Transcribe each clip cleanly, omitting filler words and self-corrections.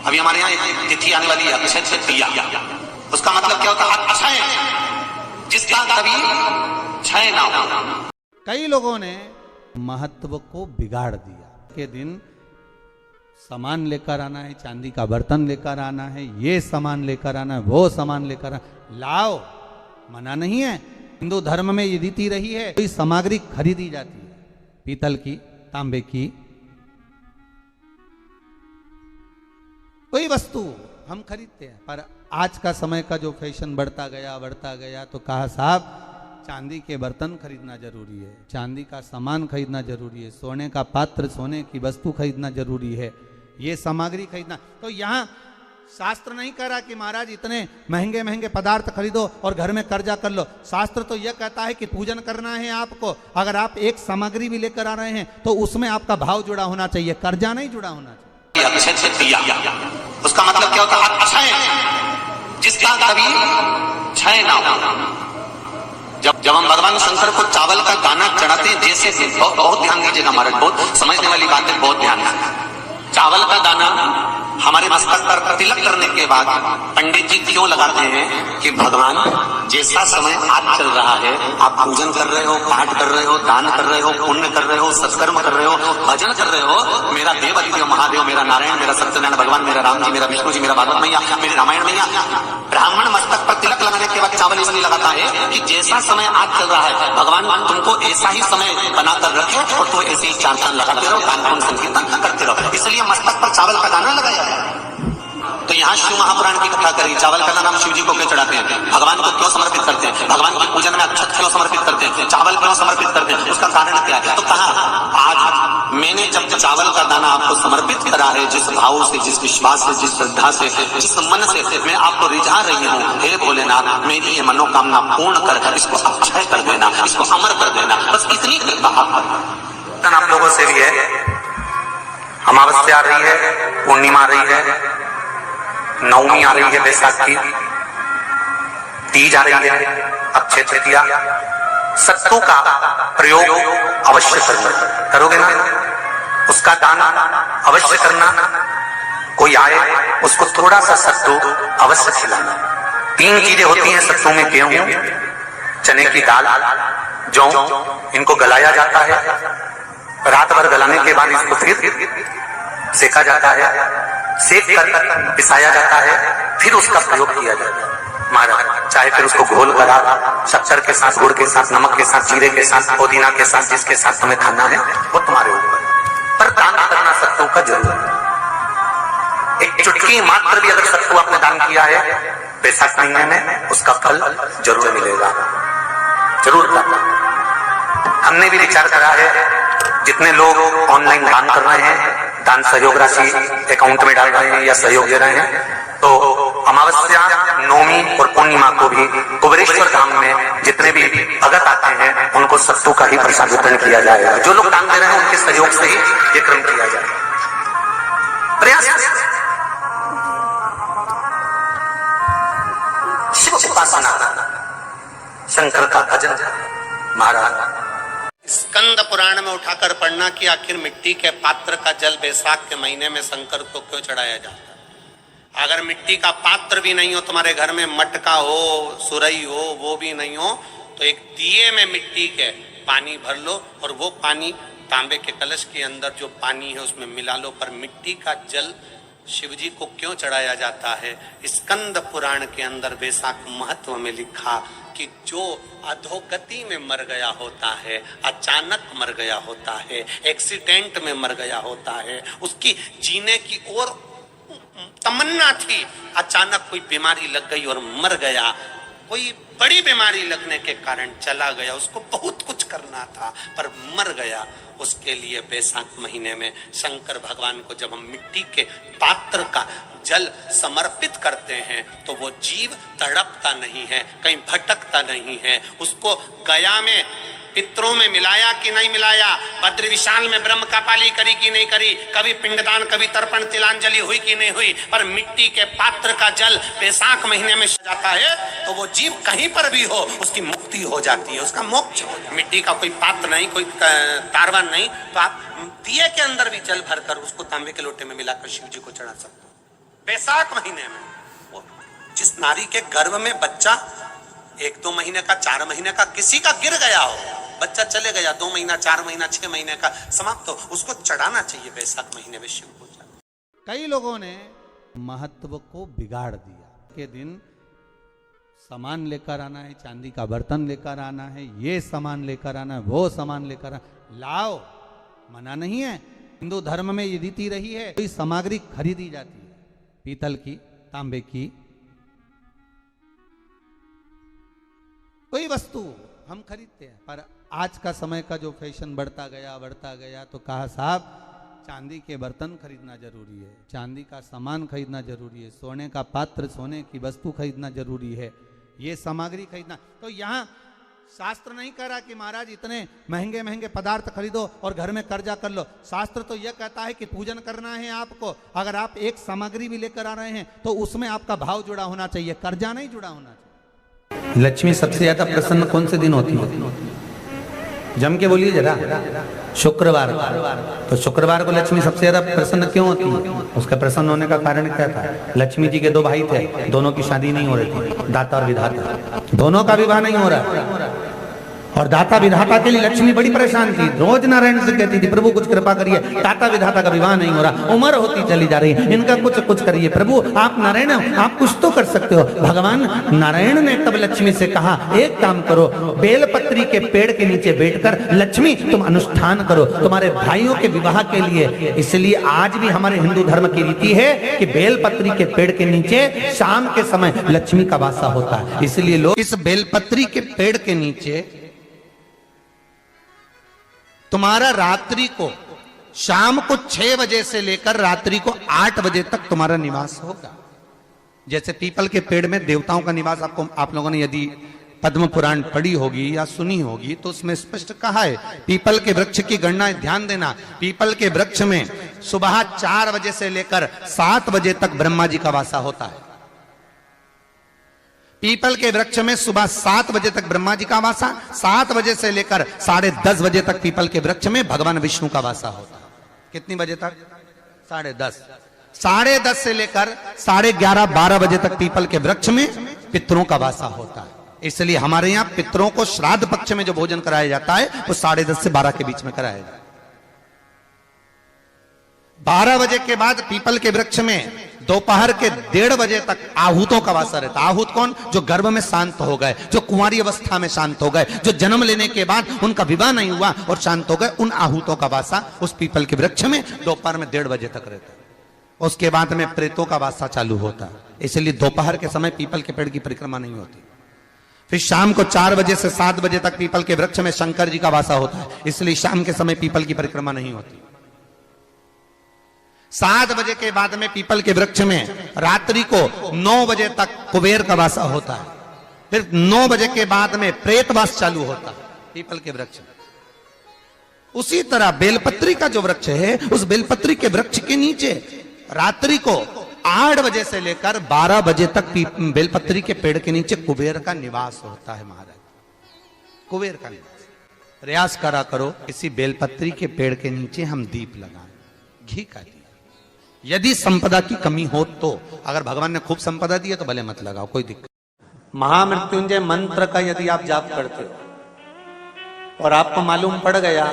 अभी हमारे यहाँ एक तिथि आने वाली है अक्षय तृतीया। उसका मतलब क्या होता है? अक्षय, जिसका कभी क्षय ना हो। कई लोगों ने महत्व को बिगाड़ दिया के दिन सामान लेकर आना है, चांदी का बर्तन लेकर आना है, ये सामान लेकर आना है, वो सामान लेकर आना, लाओ, मना नहीं है। हिंदू धर्म में ये रीति रही है, कोई सामग्री खरीदी जाती है, पीतल की, तांबे की, कोई वस्तु हम खरीदते हैं। पर आज का समय का जो फैशन बढ़ता गया तो कहा साहब चांदी के बर्तन खरीदना जरूरी है, चांदी का सामान खरीदना जरूरी है, सोने का पात्र, सोने की वस्तु खरीदना जरूरी है, ये सामग्री खरीदना। तो यहाँ शास्त्र नहीं कह रहा कि महाराज इतने महंगे महंगे पदार्थ खरीदो और घर में कर्जा कर लो। शास्त्र तो यह कहता है कि पूजन करना है आपको, अगर आप एक सामग्री भी लेकर आ रहे हैं तो उसमें आपका भाव जुड़ा होना चाहिए, कर्जा नहीं जुड़ा होना चाहिए। अक्षय तृतीया, उसका मतलब क्या होता है? अक्षय, जिसका कभी क्षय ना हो। जब हम भगवान शंकर को चावल का दाना चढ़ाते हैं, जैसे बहुत ध्यान दीजिएगा महाराज, बहुत समझने वाली बात है, बहुत ध्यान है। चावल का दाना हमारे मस्तक पर तिलक करने के बाद पंडित जी क्यों लगाते हैं कि भगवान जैसा समय आज चल रहा है, आप पूजन कर रहे हो, पाठ कर रहे हो, दान कर रहे हो, पुण्य कर रहे हो, सत्कर्म कर रहे हो, भजन कर रहे हो, मेरा देव अधिदेव महादेव, मेरा नारायण, मेरा सत्यनारायण भगवान, मेरा राम जी, मेरा विष्णु जी, मेरा भागवत मैया, मेरी रामायण मैया। ब्राह्मण मस्तक पर तिलक लगाने के बाद चावल इसलिए लगाता है कि जैसा समय आज चल रहा है, भगवान तुमको ऐसा ही समय बनाकर रखे और तुम ऐसे ही चार चांद लगाते रहो, दान पुण्य संकीर्तन करते रहो, इसलिए मस्तक पर चावल का दाना लगाया है। तो यहाँ शिव महापुराण की कथा करी, चावल का दाना हम शिव जी को क्यों चढ़ाते हैं, भगवान को क्यों समर्पित करते हैं, भगवान के पूजन में अक्षत क्यों समर्पित करते हैं, चावल क्यों समर्पित करते हैं, उसका कारण क्या है? तो कहा आज मैंने जब चावल का दाना आपको समर्पित करा है, जिस भाव से, जिस विश्वास से, जिस श्रद्धा से, जिस मन से मैं आपको रिझा रही हूँ, हे भोलेनाथ मेरी ये मनोकामना पूर्ण कर, इसको अक्षय कर देना, इसको अमर कर देना, बस इतनी कृपा आप लोगों से भी है। अमावस्या आ रही है, पूर्णिमा आ रही है, नवमी आ रही है बैसाख की, तीज आ रही है, अक्षय तृतीया। सत्तू का प्रयोग अवश्य करना, करोगे ना? उसका दान अवश्य करना। कोई आए उसको थोड़ा सा सत्तू अवश्य खिलाना। 3 चीजें होती हैं सत्तू में, गेहूं, चने की दाल, जौ, इनको गलाया जाता है। रात भर गलाने के बाद इसको फिर सेका जाता है, सेक कर पिसाया जाता है, फिर उसका प्रयोग किया जाता है महाराज। चाहे फिर उसको घोल करा शक्कर के साथ, गुड़ के साथ, नमक के साथ, जीरे के साथ, पुदीना के साथ, जिसके साथ तुम्हें खाना है वो तुम्हारे ऊपर, पर दान करना सत्तू का जरूर है। एक चुटकी मात्र भी अगर सत्तू आपने दान किया है बैसाख महीने में, उसका फल जरूर मिलेगा, जरूर करना। हमने भी विचार करा है, जितने लोग ऑनलाइन दान कर रहे हैं, दान सहयोग राशि अकाउंट में डाल रहे हैं या सहयोग दे रहे हैं, तो अमावस्या, नवमी और पूर्णिमा को भी कुबेरेश्वर धाम में जितने भी भगत आते हैं उनको सत्तू का ही प्रसाद वितरण किया जाएगा। जो लोग दान दे रहे हैं उनके सहयोग से ही ये क्रम किया जाएगा। प्रयास शिव उपासना, शंकर का भजन महाराज। स्कंद पुराण में उठाकर पढ़ना कि आखिर मिट्टी के पात्र का जल बैसाख के महीने में शंकर को क्यों चढ़ाया जाता है। अगर मिट्टी का पात्र भी नहीं हो, तुम्हारे घर में मटका हो, सुरई हो, वो भी नहीं हो, तो एक दिए में मिट्टी के पानी भर लो और वो पानी तांबे के कलश के अंदर जो पानी है उसमें मिला लो। पर मिट्टी का जल शिव जी को क्यों चढ़ाया जाता है? स्कंद पुराण के अंदर बैसाख महत्व में लिखा कि जो अधोगति में मर गया होता है, अचानक मर गया होता है, एक्सीडेंट में मर गया होता है, उसकी जीने की और तमन्ना थी, अचानक कोई बीमारी लग गई और मर गया, कोई बड़ी बीमारी लगने के कारण चला गया, उसको बहुत कुछ करना था पर मर गया। उसके लिए बैसाख महीने में शंकर भगवान को जब हम मिट्टी के पात्र का जल समर्पित करते हैं तो वो जीव तड़पता नहीं है, कहीं भटकता नहीं है। उसको गया में पितरों में मिलाया कि नहीं मिलाया, बद्र विशाल में ब्रह्म का पाली करी कि नहीं करी, कभी पिंडदान, कभी तर्पण, तिलांजलि हुई कि नहीं हुई, पर मिट्टी के पात्र का जल बैसाख महीने में जाता है तो वो जीव कहीं पर भी हो उसकी मुक्ति हो जाती है, उसका मोक्ष हो जाता है। मिट्टी का कोई पात्र नहीं, कोई तारवन नहीं, तो आप दिए के अंदर भी जल भरकर उसको तांबे के लोटे में मिलाकर शिव जी को चढ़ा सकते हो। बैसाख महीने में वो जिस नारी के गर्भ में बच्चा 1-2 महीने का, 4 महीने का, किसी का गिर गया हो, बच्चा चले गया 2 महीना, 4 महीना, 6 महीने का, समाप्त हो, उसको चढ़ाना चाहिए बैसाख महीने में शिव पूजा। कई लोगों ने महत्व को बिगाड़ दिया के दिन सामान लेकर आना है, चांदी का बर्तन लेकर आना है, ये सामान लेकर आना है, वो सामान लेकर आना, लाओ, मना नहीं है। हिंदू धर्म में ये रीति रही है, कोई सामग्री खरीदी जाती है, पीतल की, तांबे की, कोई वस्तु हम खरीदते हैं। पर आज का समय का जो फैशन बढ़ता गया तो कहा साहब चांदी के बर्तन खरीदना जरूरी है, चांदी का सामान खरीदना जरूरी है, सोने का पात्र, सोने की वस्तु खरीदना जरूरी है, ये सामग्री खरीदना। तो यहाँ शास्त्र नहीं कह रहा कि महाराज इतने महंगे महंगे पदार्थ खरीदो और घर में कर्जा कर लो। शास्त्र तो यह कहता है कि पूजन करना है आपको, अगर आप एक सामग्री भी लेकर आ रहे हैं तो उसमें आपका भाव जुड़ा होना चाहिए, कर्जा नहीं जुड़ा होना चाहिए। लक्ष्मी सबसे ज्यादा प्रसन्न कौन से दिन होती है? जम के बोलिए जरा। शुक्रवार। तो शुक्रवार को लक्ष्मी सबसे ज्यादा प्रसन्न क्यों होती है? उसका प्रसन्न होने का कारण क्या था? लक्ष्मी जी के 2 भाई थे, दोनों की शादी नहीं हो रही थी, दाता और विधाता, दोनों का विवाह नहीं हो रहा। और दाता विधाता के लिए लक्ष्मी बड़ी परेशान थी, रोज नारायण से कहती थी प्रभु कुछ कृपा करिए, दाता विधाता का विवाह नहीं हो रहा, उम्र होती चली जा रही है, इनका कुछ करिए प्रभु, आप नारायण आप कुछ तो कर सकते हो। भगवान नारायण ने तब लक्ष्मी से कहा एक काम करो, बेलपत्री के पेड़ के नीचे बैठकर लक्ष्मी तुम अनुष्ठान करो तुम्हारे भाइयों के विवाह के लिए। इसलिए आज भी हमारे हिंदू धर्म की रीति है कि बेलपत्री के पेड़ के नीचे शाम के समय लक्ष्मी का वासा होता है। इसलिए लोग इस बेलपत्री के पेड़ के नीचे तुम्हारा रात्रि को, शाम को 6 बजे से लेकर रात्रि को 8 बजे तक तुम्हारा निवास होगा। जैसे पीपल के पेड़ में देवताओं का निवास, आपको आप लोगों ने यदि पद्म पुराण पढ़ी होगी या सुनी होगी तो उसमें स्पष्ट कहा है, पीपल के वृक्ष की गणना ध्यान देना, पीपल के वृक्ष में सुबह 4 बजे से लेकर 7 बजे तक ब्रह्मा जी का वासा होता है। पीपल के वृक्ष में सुबह 7 बजे तक ब्रह्मा जी का वासा, 7 बजे से लेकर 10:30 बजे तक पीपल के वृक्ष में भगवान विष्णु का वासा होता है। कितनी बजे तक? 10:30। 10:30 से लेकर 11:30-12 बजे तक पीपल के वृक्ष में पितरों का वासा होता है। इसलिए हमारे यहाँ पितरों को श्राद्ध पक्ष में जो भोजन कराया जाता है वो 10:30 से 12 के बीच में कराया जाता है। 12 बजे के बाद पीपल के वृक्ष में दोपहर के 1:30 बजे तक आहूतों का वासा रहता है। आहूत कौन? जो गर्भ में शांत हो गए, जो कुंवारी अवस्था में शांत हो गए, जो जन्म लेने के बाद उनका विवाह नहीं हुआ और शांत हो गए, उन आहूतों का वासा उस पीपल के वृक्ष में दोपहर में 1:30 बजे तक रहता है। उसके बाद में प्रेतों का वासा चालू होता है। इसलिए दोपहर के समय पीपल के पेड़ की परिक्रमा नहीं होती। फिर शाम को 4 बजे से 7 बजे तक पीपल के वृक्ष में शंकर जी का वासा होता है। इसलिए शाम के समय पीपल की परिक्रमा नहीं होती। 7 बजे के बाद में पीपल के वृक्ष में रात्रि को 9 बजे तक कुबेर का वासा होता है। फिर 9 बजे के बाद में प्रेतवास चालू होता है पीपल के वृक्ष में। उसी तरह बेलपत्री का जो वृक्ष है, उस बेलपत्री के वृक्ष के नीचे रात्रि को 8 बजे से लेकर 12 बजे तक बेलपत्री के पेड़ के नीचे कुबेर का निवास होता है। महाराज, कुबेर का निवास। प्रयास करा करो इसी बेलपत्री के पेड़ के नीचे हम दीप लगाएं, घी का दीप। यदि संपदा की कमी हो तो, अगर भगवान ने खूब संपदा दी है तो भले मत लगाओ, कोई दिक्कत। महामृत्युंजय मंत्र का यदि आप जाप करते हो और आपको मालूम पड़ गया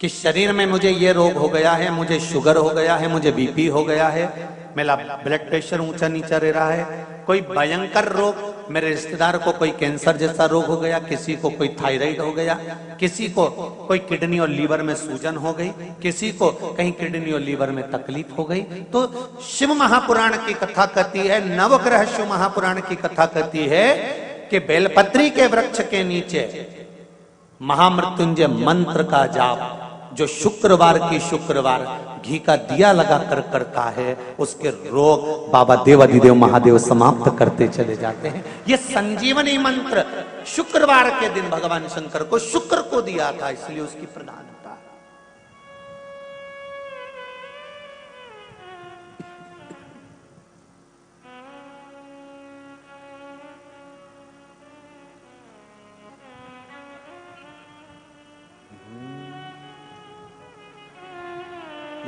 कि शरीर में मुझे ये रोग हो गया है, मुझे शुगर हो गया है, मुझे बीपी हो गया है, मेरा ब्लड प्रेशर ऊंचा नीचा रह रहा है, कोई भयंकर रोग, मेरे रिश्तेदार को कोई कैंसर जैसा रोग हो गया, किसी को कोई थायराइड हो गया, किसी को कोई किडनी और लीवर में सूजन हो गई, किसी को कहीं किडनी और लीवर में तकलीफ हो गई, तो शिव महापुराण की कथा कहती है, नवग्रह शिव महापुराण की कथा कहती है कि बेलपत्री के वृक्ष के नीचे महामृत्युंजय मंत्र का जाप जो शुक्रवार की शुक्रवार घी का दिया लगा कर करता है, उसके रोग बाबा देवाधिदेव महादेव समाप्त करते चले जाते हैं। ये संजीवनी मंत्र शुक्रवार के दिन भगवान शंकर को शुक्र को दिया था, इसलिए उसकी प्रधानता।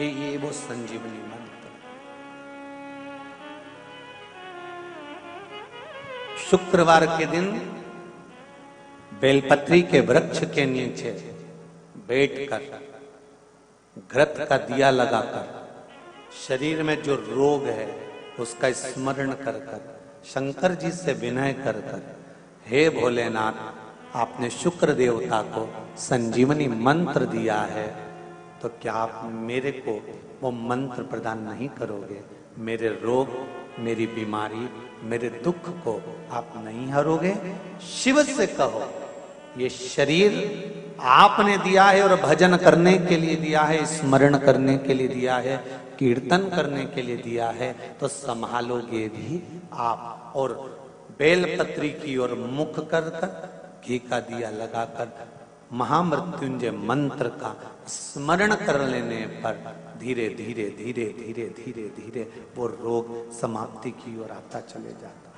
ये वो संजीवनी मंत्र। शुक्रवार के दिन बेलपत्री के वृक्ष के नीचे बैठकर घृत का दिया लगाकर शरीर में जो रोग है उसका स्मरण कर कर शंकर जी से विनय कर कर, हे भोलेनाथ, आपने शुक्र देवता को संजीवनी मंत्र दिया है, तो क्या आप मेरे को वो मंत्र प्रदान नहीं करोगे? मेरे रोग, मेरी बीमारी, मेरे दुख को आप नहीं हरोगे? शिव से कहो, ये शरीर आपने दिया है और भजन करने के लिए दिया है, स्मरण करने के लिए दिया है, कीर्तन करने के लिए दिया है, तो संभालोगे भी आप। और बेलपत्री की ओर मुख कर कर घी का दिया लगाकर महामृत्युंजय मंत्र का स्मरण कर लेने पर धीरे धीरे धीरे धीरे धीरे धीरे वो रोग समाप्ति की ओर आता चले जाता।